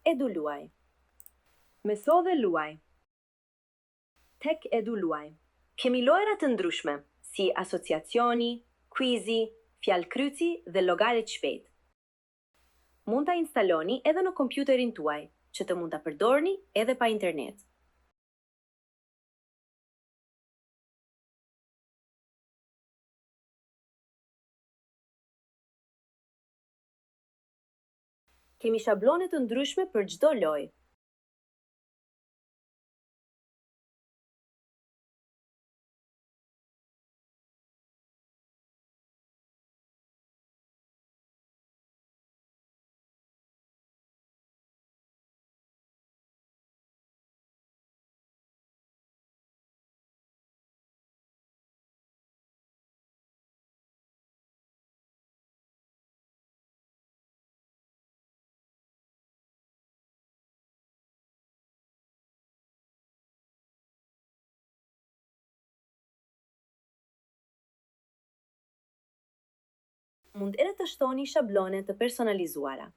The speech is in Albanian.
Eduluaj. Mëso dhe luaj. Tek eduluaj. Kemi lojra të ndryshme, si asociacioni, quizi, fjalkryci dhe llogarit shpejt. Mund ta instaloni edhe në kompjuterin tuaj, që të mund ta përdorni edhe pa internet. Kemi shablone të ndryshme për çdo lojë. Mund edhe të shtoni shablone të personalizuara.